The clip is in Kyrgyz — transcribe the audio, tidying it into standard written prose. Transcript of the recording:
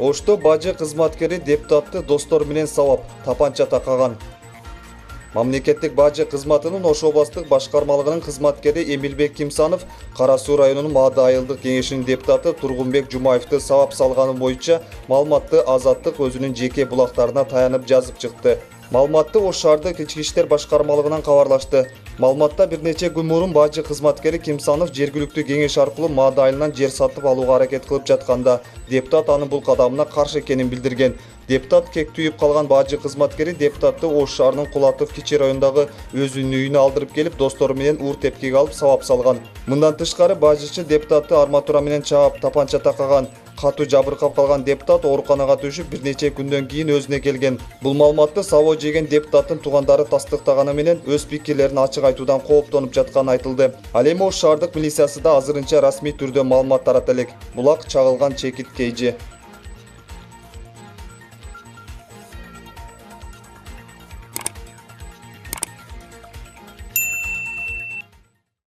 Ошто бажы кызматкери депутатты достор менен сабап, тапанча такаган. Мамлекеттик бажы кызматынын Ош областык башкармалыгынын кызматкери Эмилбек Кимсанов Кара Суу районунун Маада айылдык кеңешинин депутаты Тургунбек Жумаевди сабап салганы боюнча маалыматты Азаттык өзүнүн жеке булактарына таянып жазып чыкты. Маалыматты Ош шаардык ички иштер башкармалыгынан кабарлашты. Маалыматта бир нече күн мурун бажы кызматкери Кимсанов жергиликтүү кеңеш аркылуу Маада айылынан жер сатып алууга аракет кылып жатканда, депутат анын бул кадамына каршы экенин билдирген. Депутат кек түйүп калган бажы кызматкери депутатты Ош шаарынын Кулатов Кичи районундагы өзүнүн үйүнө алдырып келип, достору менен уур тепкиге алып сабап салган. Мындан тышкары бажычы депутатты арматура менен чаап, тапанча такаган. Катуу жабыркап калган депутат ооруканага түшүп, бир нече күндөн кийин өзүнө келген. Бул маалыматты сабоо жеген депутаттын туугандары тастыктаганы менен өз пикирлерин ачык айтуудан кооптонуп жатканы айтылды. Ал эми Ош шаардык милициясы да азырынча расмий түрдө маалымат тарата элек. Булак чагылган чекит KG.